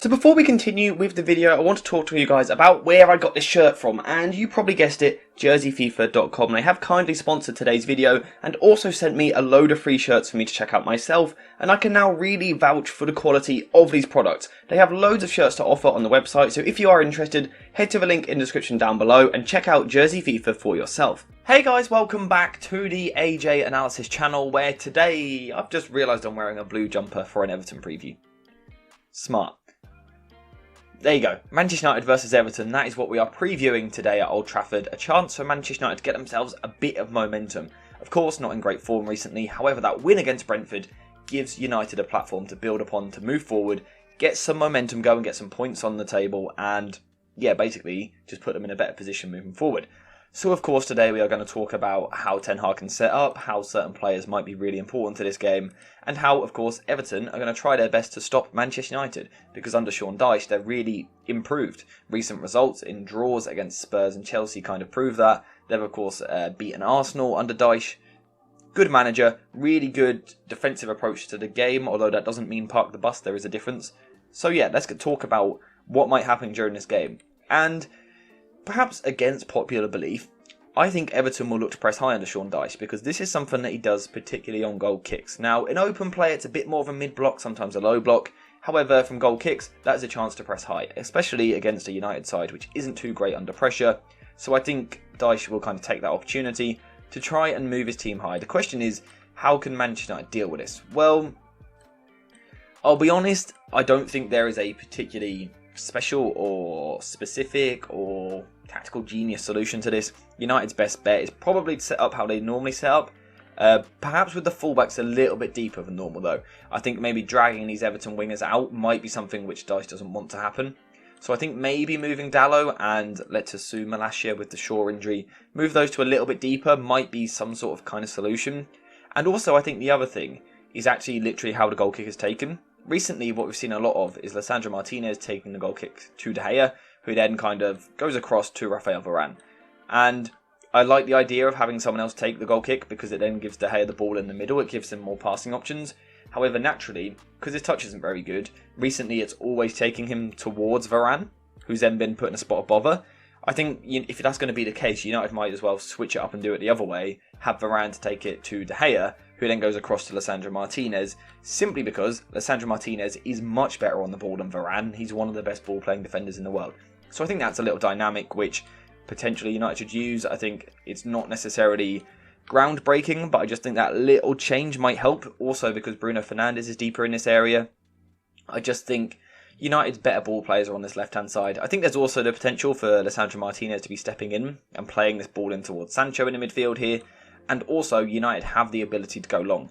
So before we continue with the video, I want to talk to you guys about where I got this shirt from, and you probably guessed it, jerseyfifa.com. They have kindly sponsored today's video and also sent me a load of free shirts for me to check out myself, and I can now really vouch for the quality of these products. They have loads of shirts to offer on the website, so if you are interested, head to the link in the description down below and check out Jersey FIFA for yourself. Hey guys, welcome back to the AJ Analysis channel, where today I've just realised I'm wearing a blue jumper for an Everton preview. Smart. There you go, Manchester United versus Everton, that is what we are previewing today at Old Trafford. A chance for Manchester United to get themselves a bit of momentum. Of course, not in great form recently, however that win against Brentford gives United a platform to build upon, to move forward, get some momentum going, get some points on the table, and yeah, basically just put them in a better position moving forward. So of course today we are going to talk about how Ten Hag can set up, how certain players might be really important to this game, and how of course Everton are going to try their best to stop Manchester United, because under Sean Dyche they're really improved. Recent results in draws against Spurs and Chelsea kind of prove that. They've of course beaten Arsenal under Dyche. Good manager, really good defensive approach to the game, although that doesn't mean park the bus, there is a difference. So yeah, let's talk about what might happen during this game. And perhaps against popular belief, I think Everton will look to press high under Sean Dyche, because this is something that he does particularly on goal kicks. Now, in open play, it's a bit more of a mid-block, sometimes a low block. However, from goal kicks, that is a chance to press high, especially against a United side, which isn't too great under pressure. So I think Dyche will kind of take that opportunity to try and move his team high. The question is, how can Manchester United deal with this? Well, I'll be honest, I don't think there is a particularly special or specific or tactical genius solution to this. United's best bet is probably to set up how they normally set up, perhaps with the fullbacks a little bit deeper than normal though. I think maybe dragging these Everton wingers out might be something which Dyche doesn't want to happen. So I think maybe moving Dalot and let's assume Malacia with the Shaw injury, move those to a little bit deeper might be some sort of kind of solution. And also I think the other thing is actually literally how the goal kick is taken. Recently, what we've seen a lot of is Lisandro Martinez taking the goal kick to De Gea, who then kind of goes across to Rafael Varane. And I like the idea of having someone else take the goal kick, because it then gives De Gea the ball in the middle, it gives him more passing options. However, naturally, because his touch isn't very good, recently it's always taking him towards Varane, who's then been put in a spot of bother. I think if that's going to be the case, United might as well switch it up and do it the other way, have Varane to take it to De Gea, who then goes across to Lisandro Martinez, simply because Lisandro Martinez is much better on the ball than Varane. He's one of the best ball-playing defenders in the world. So I think that's a little dynamic which potentially United should use. I think it's not necessarily groundbreaking, but I just think that little change might help. Also because Bruno Fernandes is deeper in this area. I just think United's better ball players are on this left-hand side. I think there's also the potential for Lisandro Martinez to be stepping in and playing this ball in towards Sancho in the midfield here. And also, United have the ability to go long.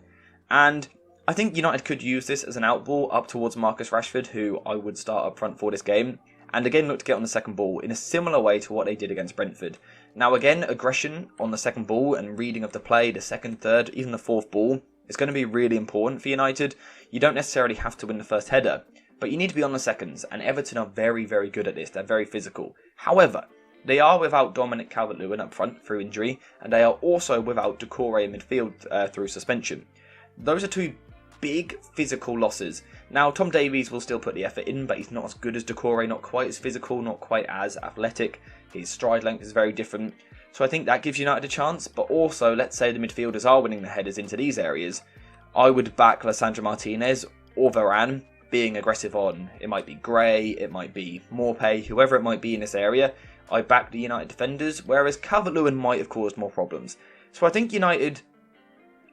And I think United could use this as an outball up towards Marcus Rashford, who I would start up front for this game. And again, look to get on the second ball in a similar way to what they did against Brentford. Now again, aggression on the second ball and reading of the play, the second, third, even the fourth ball, is going to be really important for United. You don't necessarily have to win the first header, but you need to be on the seconds. And Everton are very, very good at this. They're very physical. However, they are without Dominic Calvert-Lewin up front through injury, and they are also without Doucouré in midfield through suspension. Those are two big physical losses. Now, Tom Davies will still put the effort in, but he's not as good as Doucouré, not quite as physical, not quite as athletic. His stride length is very different. So I think that gives United a chance, but also, let's say the midfielders are winning the headers into these areas. I would back Lisandro Martinez or Varane being aggressive on, it might be Gray, it might be Morpay, whoever it might be in this area. I back the United defenders, whereas Calvert-Lewin might have caused more problems. So I think United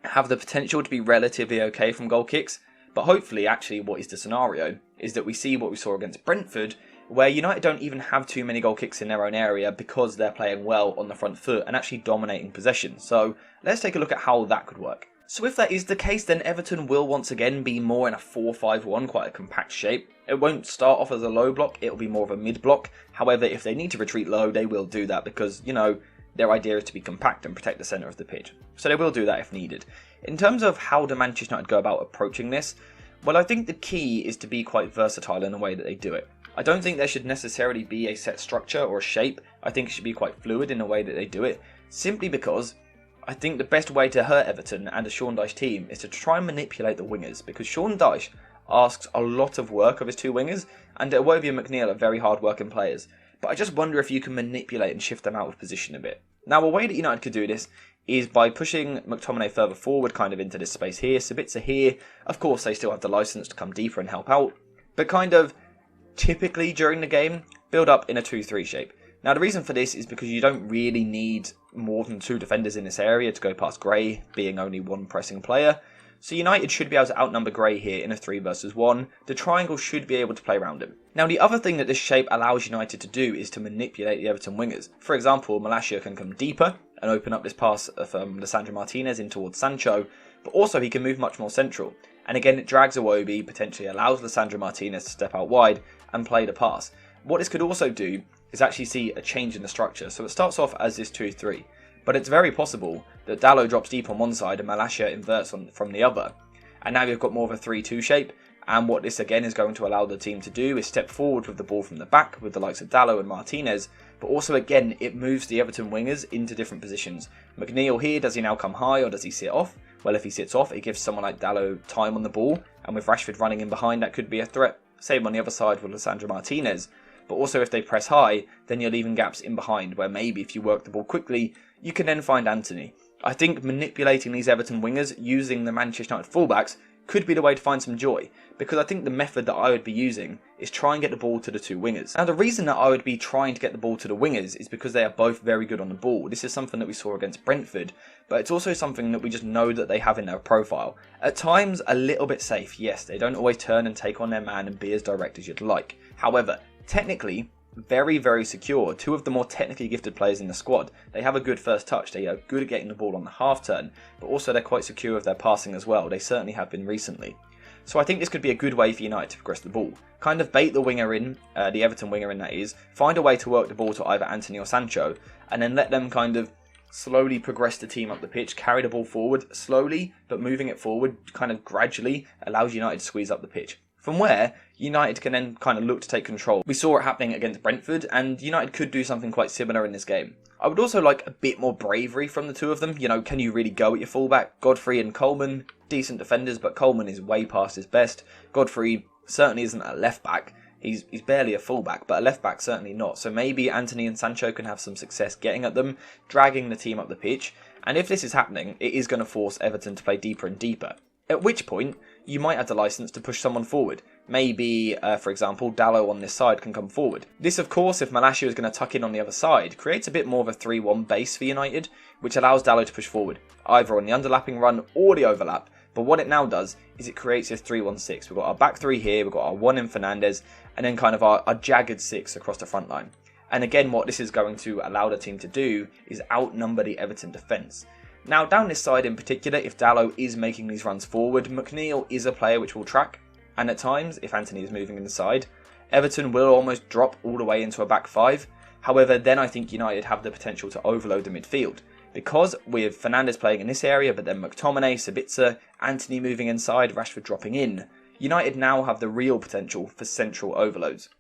have the potential to be relatively okay from goal kicks, but hopefully actually what is the scenario is that we see what we saw against Brentford, where United don't even have too many goal kicks in their own area because they're playing well on the front foot and actually dominating possession. So let's take a look at how that could work. So if that is the case, then Everton will once again be more in a 4-5-1, quite a compact shape. It won't start off as a low block, it'll be more of a mid block. However, if they need to retreat low, they will do that because, you know, their idea is to be compact and protect the centre of the pitch. So they will do that if needed. In terms of how do Manchester United go about approaching this, well, I think the key is to be quite versatile in the way that they do it. I don't think there should necessarily be a set structure or shape. I think it should be quite fluid in the way that they do it, simply because I think the best way to hurt Everton and a Sean Dyche team is to try and manipulate the wingers, because Sean Dyche asks a lot of work of his two wingers, and Iwobi and McNeil are very hard working players. But I just wonder if you can manipulate and shift them out of position a bit. Now, a way that United could do this is by pushing McTominay further forward, kind of into this space here, Sabitzer here. Of course, they still have the license to come deeper and help out, but kind of typically during the game, build up in a 2-3 shape. Now, the reason for this is because you don't really need more than 2 defenders in this area to go past Gray, being only one pressing player. So United should be able to outnumber Gray here in a 3 versus 1. The triangle should be able to play around him. Now, the other thing that this shape allows United to do is to manipulate the Everton wingers. For example, Malacia can come deeper and open up this pass from Lisandro Martinez in towards Sancho, but also he can move much more central. And again, it drags Iwobi, potentially allows Lisandro Martinez to step out wide and play the pass. What this could also do is actually see a change in the structure. So it starts off as this 2-3, but it's very possible that Dalot drops deep on one side and Malacia inverts from the other. And now you've got more of a 3-2 shape, and what this again is going to allow the team to do is step forward with the ball from the back with the likes of Dalot and Martinez, but also again it moves the Everton wingers into different positions. McNeil here, does he now come high or does he sit off? Well, if he sits off, it gives someone like Dalot time on the ball, and with Rashford running in behind, that could be a threat. Same on the other side with Lisandro Martinez. But also if they press high, then you're leaving gaps in behind where maybe if you work the ball quickly, you can then find Anthony. I think manipulating these Everton wingers using the Manchester United fullbacks could be the way to find some joy, because I think the method that I would be using is try and get the ball to the 2 wingers. Now, the reason that I would be trying to get the ball to the wingers is because they are both very good on the ball. This is something that we saw against Brentford, but it's also something that we just know that they have in their profile. At times, a little bit safe, yes, they don't always turn and take on their man and be as direct as you'd like. However, technically, very, very secure. 2 of the more technically gifted players in the squad. They have a good first touch. They are good at getting the ball on the half turn, but also they're quite secure with their passing as well. They certainly have been recently. So I think this could be a good way for United to progress the ball. Kind of bait the winger in, the Everton winger in that is, find a way to work the ball to either Anthony or Sancho, and then let them kind of slowly progress the team up the pitch, carry the ball forward slowly, but moving it forward kind of gradually allows United to squeeze up the pitch. From where, United can then kind of look to take control. We saw it happening against Brentford, and United could do something quite similar in this game. I would also like a bit more bravery from the 2 of them. You know, can you really go at your fullback? Godfrey and Coleman, decent defenders, but Coleman is way past his best. Godfrey certainly isn't a left back. He's barely a fullback, but a left back certainly not. So maybe Anthony and Sancho can have some success getting at them, dragging the team up the pitch. And if this is happening, it is going to force Everton to play deeper and deeper. At which point, you might have the license to push someone forward. Maybe, for example, Dalot on this side can come forward. This, of course, if Malacia is going to tuck in on the other side, creates a bit more of a 3-1 base for United, which allows Dalot to push forward, either on the underlapping run or the overlap. But what it now does is it creates a 3-1-6. We've got our back 3 here, we've got our 1 in Fernandes, and then kind of our jagged 6 across the front line. And again, what this is going to allow the team to do is outnumber the Everton defence. Now, down this side in particular, if Dalot is making these runs forward, McNeil is a player which will track. And at times, if Anthony is moving inside, Everton will almost drop all the way into a back 5. However, then I think United have the potential to overload the midfield. Because with Fernandes playing in this area, but then McTominay, Sabitzer, Anthony moving inside, Rashford dropping in, United now have the real potential for central overloads.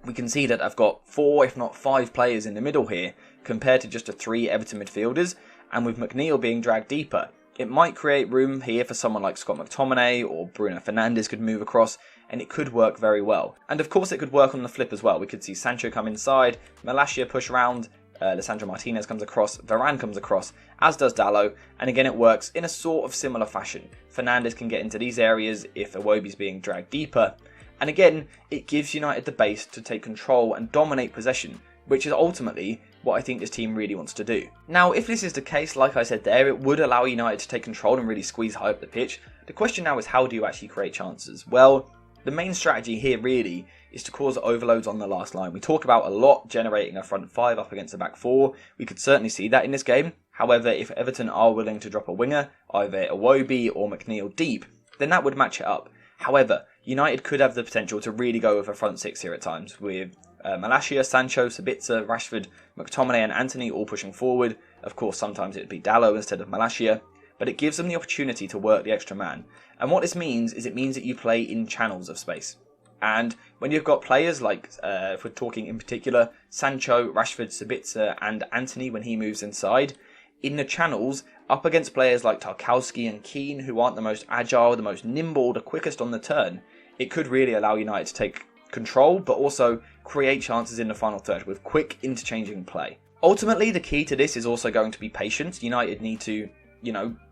We can see that I've got 4, if not 5 players in the middle here, compared to just the 3 Everton midfielders. And with McNeil being dragged deeper, it might create room here for someone like Scott McTominay or Bruno Fernandes could move across, and it could work very well. And of course it could work on the flip as well. We could see Sancho come inside, Malacia push around, Lisandro Martinez comes across, Varane comes across, as does Dalot, and again it works in a sort of similar fashion. Fernandes can get into these areas if Iwobi's being dragged deeper, and again it gives United the base to take control and dominate possession, which is ultimately what I think this team really wants to do. Now, if this is the case, like I said there, it would allow United to take control and really squeeze high up the pitch. The question now is, how do you actually create chances? Well, the main strategy here really is to cause overloads on the last line. We talk about a lot generating a front 5 up against a back 4. We could certainly see that in this game. However, if Everton are willing to drop a winger, either Iwobi or McNeil deep, then that would match it up. However, United could have the potential to really go with a front 6 here at times, with Malacia, Sancho, Sabitzer, Rashford, McTominay and Anthony all pushing forward. Of course, sometimes it would be Dalot instead of Malacia, but it gives them the opportunity to work the extra man. And what this means is it means that you play in channels of space. And when you've got players like, if we're talking in particular, Sancho, Rashford, Sabitzer and Anthony when he moves inside, in the channels, up against players like Tarkowski and Keane, who aren't the most agile, the most nimble, the quickest on the turn, it could really allow United to take control, but also create chances in the final third with quick interchanging play. Ultimately, the key to this is also going to be patience. United need to,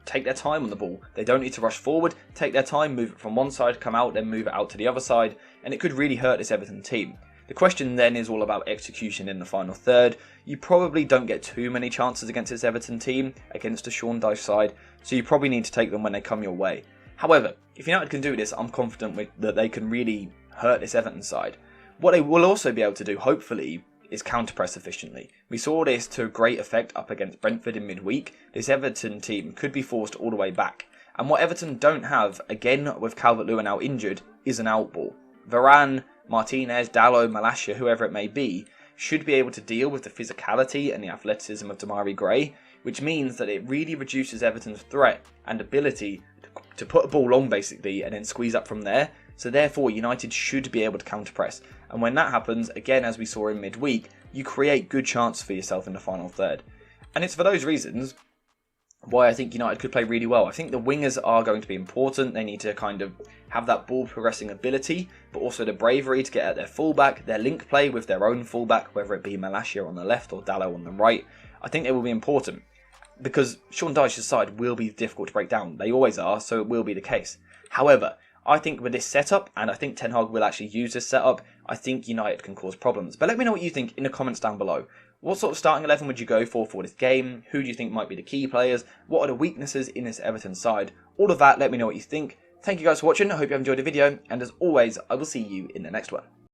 take their time on the ball. They don't need to rush forward, take their time, move it from one side, come out, then move it out to the other side, and it could really hurt this Everton team. The question then is all about execution in the final third. You probably don't get too many chances against this Everton team, against the Sean Dyche side, so you probably need to take them when they come your way. However, if United can do this, I'm confident that they can really hurt this Everton side. What they will also be able to do, hopefully, is counter-press efficiently. We saw this to great effect up against Brentford in midweek. This Everton team could be forced all the way back. And what Everton don't have, again with Calvert-Lewin now injured, is an outball. Varane, Martinez, Dalot, Malacia, whoever it may be, should be able to deal with the physicality and the athleticism of Demarai Gray, which means that it really reduces Everton's threat and ability to put a ball long basically and then squeeze up from there. So therefore United should be able to counter-press. And when that happens, again as we saw in midweek, you create good chances for yourself in the final third. And it's for those reasons why I think United could play really well. I think the wingers are going to be important. They need to kind of have that ball progressing ability, but also the bravery to get at their fullback, their link play with their own fullback, whether it be Malacia on the left or Dalot on the right. I think they will be important because Sean Dyche's side will be difficult to break down. They always are, so it will be the case. However, I think with this setup, and I think Ten Hag will actually use this setup, I think United can cause problems. But let me know what you think in the comments down below. What sort of starting 11 would you go for this game? Who do you think might be the key players? What are the weaknesses in this Everton side? All of that, let me know what you think. Thank you guys for watching. I hope you have enjoyed the video. And as always, I will see you in the next one.